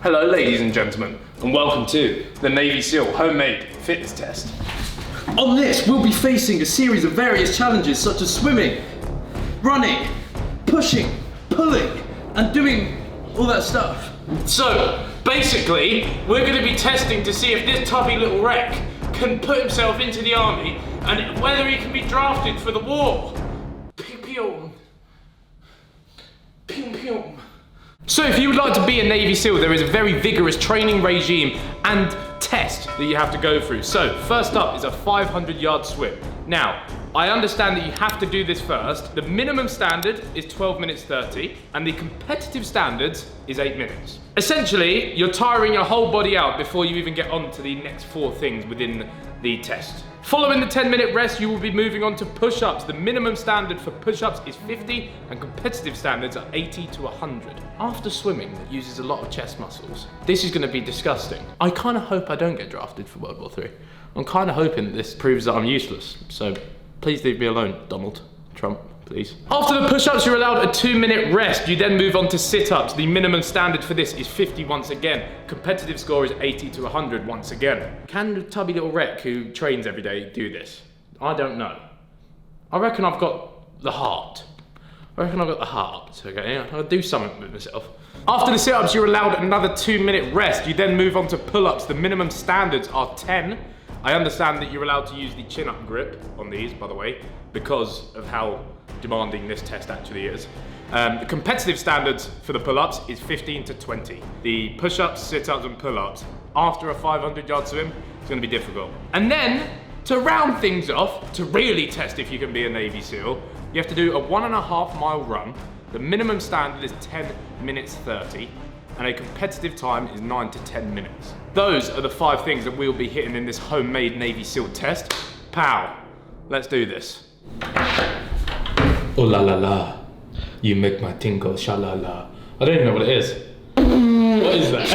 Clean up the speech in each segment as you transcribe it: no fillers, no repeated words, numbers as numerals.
Hello ladies and gentlemen, and welcome to the Navy SEAL homemade fitness test. On this, we'll be facing a series of various challenges such as swimming, running, pushing, pulling, and doing all that stuff. So, basically, we're going to be testing to see if this tubby little wreck can put himself into the army and whether he can be drafted for the war. Pew-pew. Pew-pew. So if you would like to be a Navy SEAL, there is a very vigorous training regime and test that you have to go through. So first up is a 500-yard swim. Now, I understand that you have to do this first. The minimum standard is 12 minutes 30, and the competitive standards is 8 minutes. Essentially, you're tiring your whole body out before you even get on to the next 4 things within the test. Following the 10-minute rest, you will be moving on to push-ups. The minimum standard for push-ups is 50, and competitive standards are 80 to 100. After swimming, that uses a lot of chest muscles. This is going to be disgusting. I kind of hope I don't get drafted for World War III. I'm kind of hoping that this proves that I'm useless. So please leave me alone, Donald Trump, please. After the push-ups, you're allowed a 2-minute rest. You then move on to sit-ups. The minimum standard for this is 50 once again. Competitive score is 80 to 100 once again. Can the tubby little wreck who trains every day do this? I don't know. I reckon I've got the heart. Okay? I'll do something with myself. After the sit-ups, you're allowed another 2-minute rest. You then move on to pull-ups. The minimum standards are 10. I understand that you're allowed to use the chin-up grip on these, by the way, because of how demanding this test actually is. The competitive standards for the pull-ups is 15 to 20. The push-ups, sit-ups, and pull-ups after a 500-yard swim is going to be difficult. And then, to round things off, to really test if you can be a Navy SEAL, you have to do a 1.5 mile run. The minimum standard is 10 minutes 30, and a competitive time is 9 to 10 minutes. Those are the 5 things that we'll be hitting in this homemade Navy SEAL test. Pow! Let's do this. Oh la la la, you make my tingle sha-la-la. I don't even know what it is. What is that?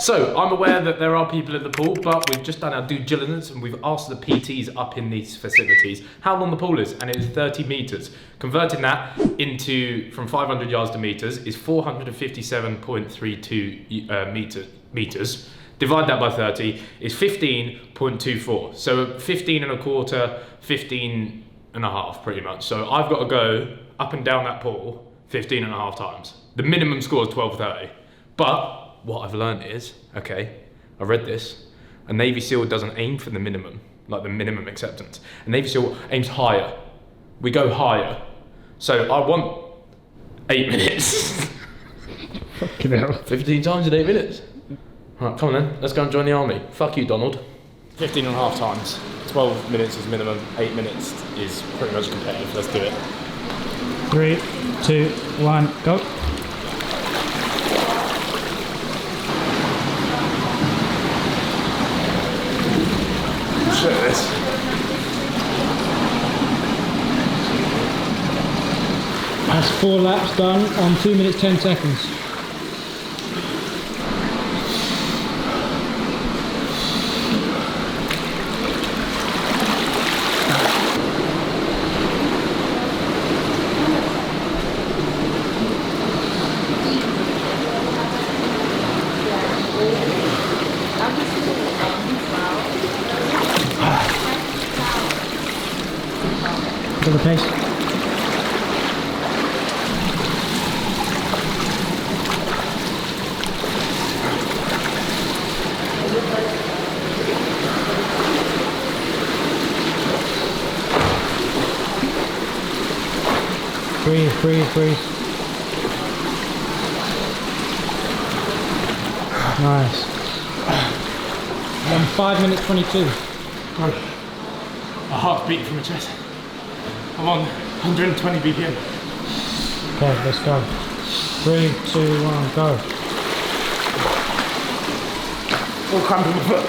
So, I'm aware that there are people in the pool, but we've just done our due diligence and we've asked the PTs up in these facilities how long the pool is, and it is 30 meters. Converting that into, from 500 yards to meters, is 457.32 meters. Divide that by 30 is 15.24. So 15 and a quarter, 15 and a half pretty much. So I've got to go up and down that pool 15 and a half times. The minimum score is 12:30. But what I've learned is, okay, I read this, a Navy SEAL doesn't aim for the minimum, like the minimum acceptance. A Navy SEAL aims higher. We go higher. So I want 8 minutes. Fucking hell. 15 times in 8 minutes. Right, come on then, let's go and join the army. Fuck you, Donald. 15 and a half times. 12 minutes is minimum, 8 minutes is pretty much competitive. Let's do it. 3, 2, 1, go. Shit, this. That's 4 laps done on 2 minutes 10 seconds. To the pace. Breathe. Nice. On 5 minutes 22. My heart's beating from my chest. I'm on 120 BPM. Okay, let's go. 3, 2, 1, go. All cramping my foot.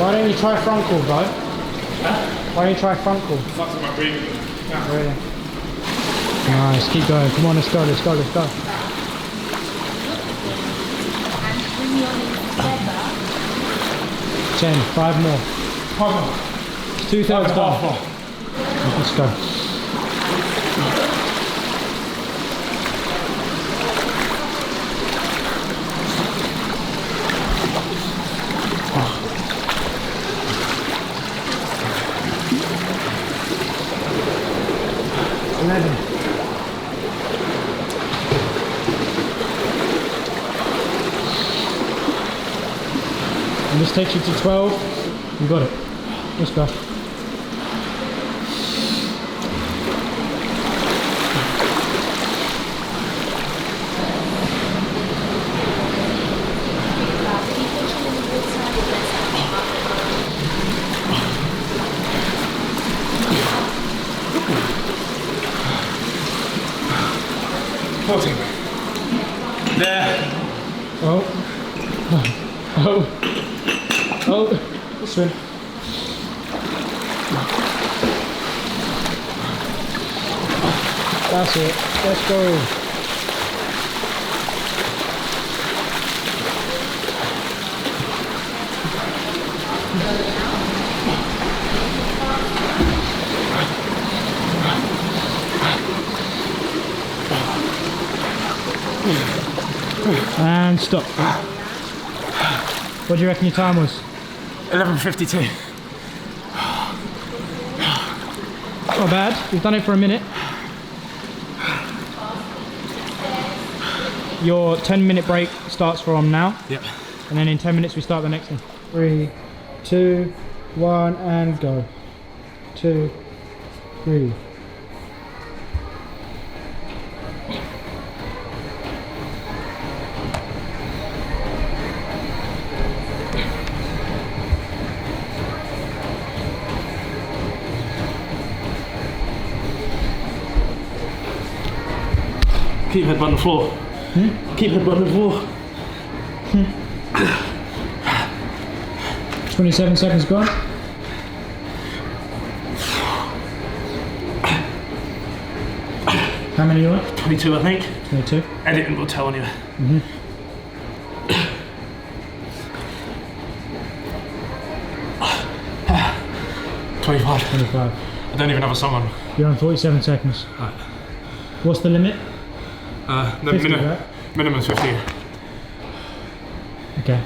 Why don't you try front crawl, bro? Why don't you try front crawl? Fucks with my breathing. Yeah. Really? Nice, keep going. Come on, let's go. 10, 5 more. 2/3 done. Let's go. 11. And this takes you to 12. You got it. Let's go. There. Oh. Oh. Oh. Swim. That's it. Let's go. And stop. What do you reckon your time was? 11:52. Not bad. You've done it for a minute. Your 10-minute break starts from now. Yep. And then in 10 minutes we start the next one. 3, 2, 1, and go. 2, 3. Keep head on the floor. Keep head on the floor. 27 seconds gone. How many are you on? 22, I think. 22. Editing will tell anyway. 25. 25. I don't even have a song on. You're on 47 seconds. Right. What's the limit? The 50, right? minimum 50. Okay.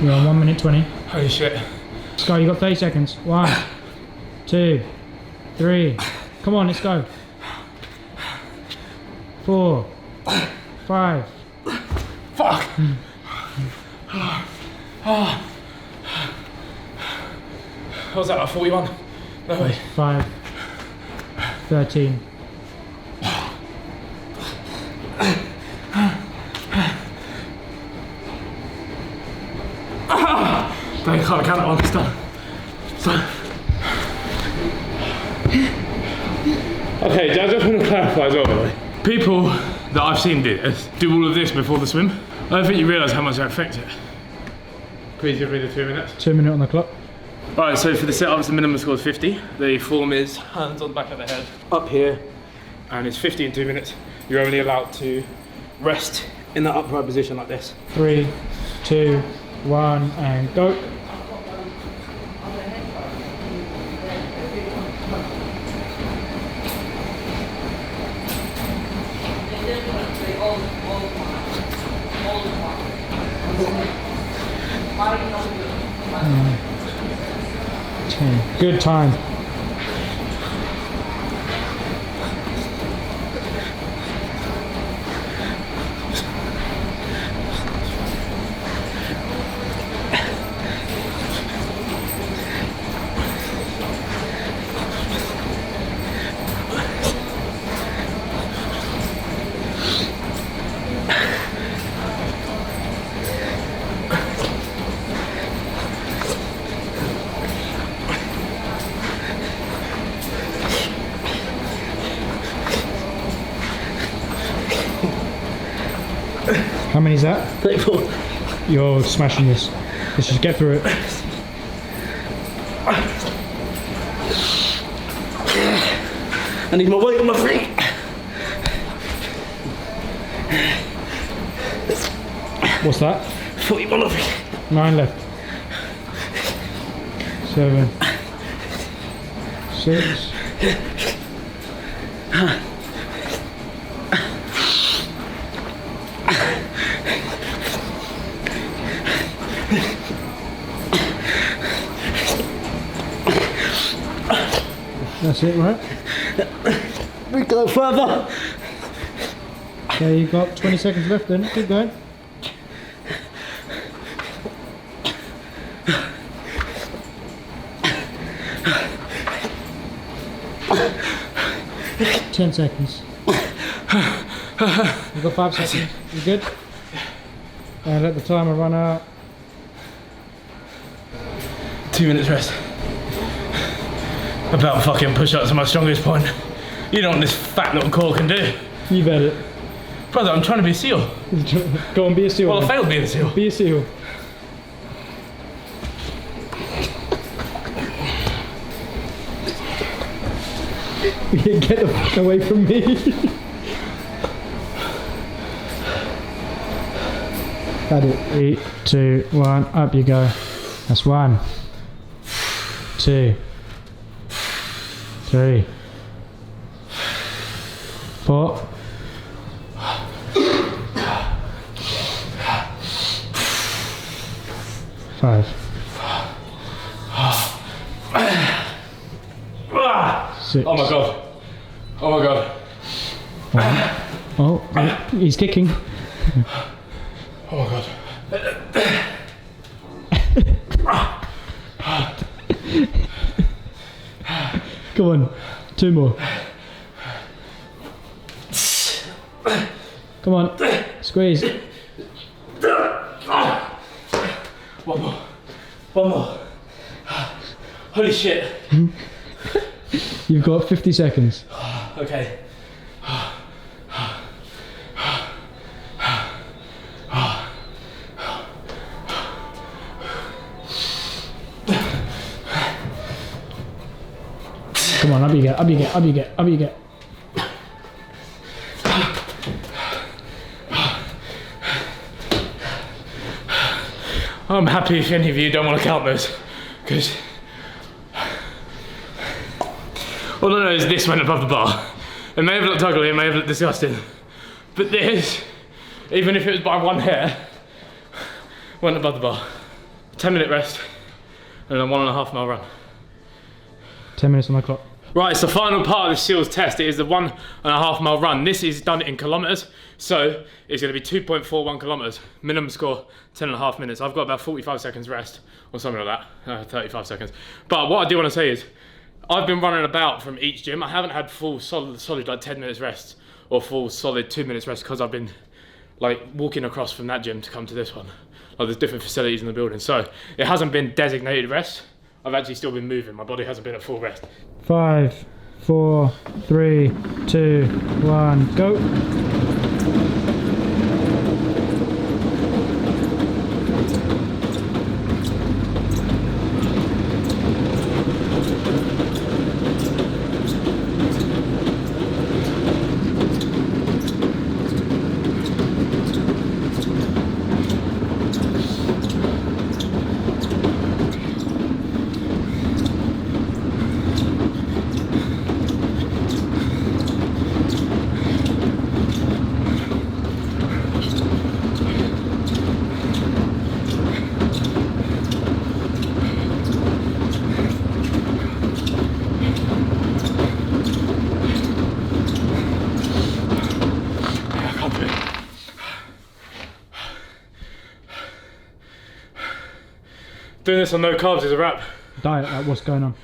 You're on 1 minute 20. Holy shit. Let's go, you got 30 seconds. 1, 2, 3. Come on, let's go. 4, 5. Fuck! What was that, like 41? No way. 5, 13. I can't count that one, it's done. Okay, I just want to clarify as well, by the way. People that I've seen do all of this before the swim. I don't think you realise how much that affects it. Please give me the 2 minutes. 2 minutes on the clock. Alright, so for the sit-ups, the minimum score is 50. The form is hands on the back of the head, up here, and it's 50 in 2 minutes. You're only allowed to rest in that upright position like this. 3, 2, 1, and go. Good time. How many is that? 34. You're smashing this. Let's just get through it. I need my weight on my feet. What's that? 41 of it. 9 left. 7. 6. That's it, right? We go further. Okay, you've got 20 seconds left then. Keep going. Ten seconds. You've got 5 seconds. You good? And let the timer run out. 2 minutes rest. About fucking push-ups are my strongest point. You know what this fat little core can do. You bet it. Brother, I'm trying to be a SEAL. Go and be a SEAL. Well, I then. failed being a SEAL. Be a SEAL. Get the fuck away from me. Got it. 3, 2, 1, up you go. That's 1, 2, 3, 4. 5. 6. Oh my god. Oh my god. 1. Oh, he's kicking. Oh my god. Come on, 2 more. Come on, squeeze. One more. One more. Holy shit. You've got 50 seconds. Okay. Come on, up you get, up you get, up you get, up you get. I'm happy if any of you don't want to count those, because all I know is this went above the bar. It may have looked ugly, it may have looked disgusting, but this, even if it was by 1 hair, went above the bar. 10-minute rest and a 1.5 mile run. 10 minutes on the clock. Right, it's the final part of the SEALs test. It is the 1.5 mile run. This is done in kilometers, so it's going to be 2.41 kilometers. Minimum score, 10.5 minutes. I've got about 45 seconds rest, or something like that, 35 seconds. But what I do want to say is, I've been running about from each gym. I haven't had full solid like 10 minutes rest, or full solid 2 minutes rest, because I've been like walking across from that gym to come to this one. Like there's different facilities in the building, so it hasn't been designated rest. I've actually still been moving. My body hasn't been at full rest. 5, 4, 3, 2, 1, go. Doing this on no carbs is a wrap. Diet, what's going on?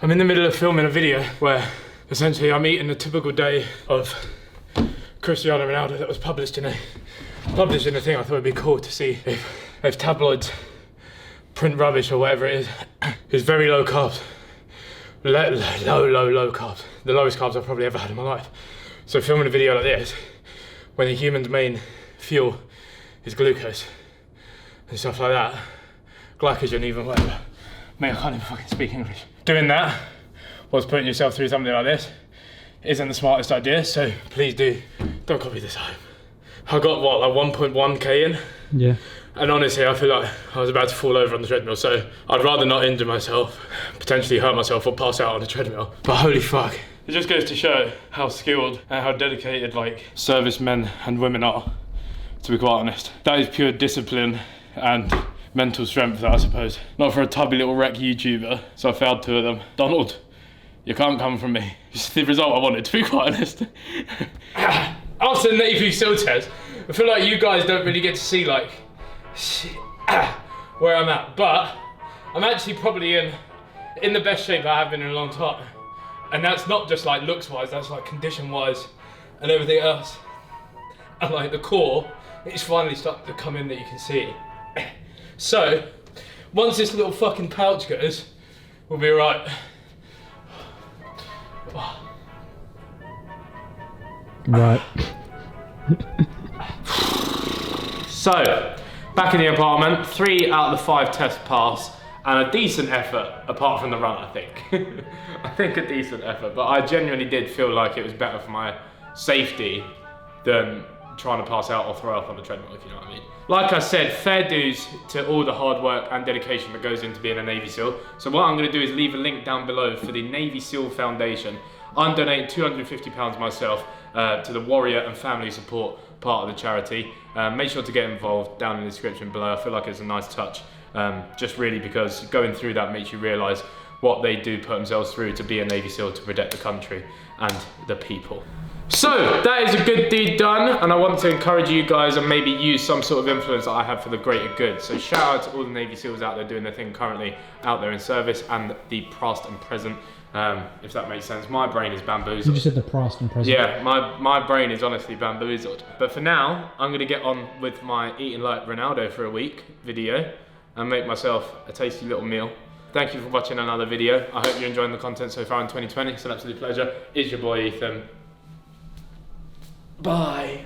I'm in the middle of filming a video where essentially I'm eating a typical day of Cristiano Ronaldo that was published in a thing. I thought it'd be cool to see if tabloids print rubbish or whatever it is. It's very low carbs. Low carbs. The lowest carbs I've probably ever had in my life. So filming a video like this, when the human's main fuel is glucose and stuff like that, glycogen even, whatever. Mate, I can't even fucking speak English. Doing that, whilst putting yourself through something like this, isn't the smartest idea, so please don't copy this at home. I got what, like 1.1k in? Yeah. And honestly, I feel like I was about to fall over on the treadmill, so I'd rather not injure myself, potentially hurt myself or pass out on the treadmill. But holy fuck. It just goes to show how skilled and how dedicated like servicemen and women are, to be quite honest. That is pure discipline and mental strength, I suppose. Not for a tubby little wreck YouTuber, so I failed 2 of them. Donald, you can't come from me. It's the result I wanted, to be quite honest. After the Navy SEAL test, I feel like you guys don't really get to see like where I'm at, but I'm actually probably in the best shape I have been in a long time. And that's not just like looks wise, that's like condition wise and everything else. And like the core, it's finally starting to come in that you can see. So, once this little fucking pouch goes, we'll be right. Right. So, back in the apartment, 3 out of the 5 tests pass, and a decent effort, apart from the run, I think. I think a decent effort, but I genuinely did feel like it was better for my safety than trying to pass out or throw up on the treadmill, if you know what I mean. Like I said, fair dues to all the hard work and dedication that goes into being a Navy SEAL. So what I'm gonna do is leave a link down below for the Navy SEAL Foundation. I'm donating £250 myself to the warrior and family support part of the charity. Make sure to get involved down in the description below. I feel like it's a nice touch, just really because going through that makes you realise what they do put themselves through to be a Navy SEAL to protect the country and the people. So that is a good deed done, and I want to encourage you guys and maybe use some sort of influence that I have for the greater good. So shout out to all the Navy SEALs out there doing their thing currently out there in service, and the past and present, if that makes sense. My brain is bamboozled. You just said the past and present. Yeah, my brain is honestly bamboozled. But for now, I'm gonna get on with my eating like Ronaldo for a week video and make myself a tasty little meal. Thank you for watching another video. I hope you're enjoying the content so far in 2020. It's an absolute pleasure. It's your boy Ethan. Bye.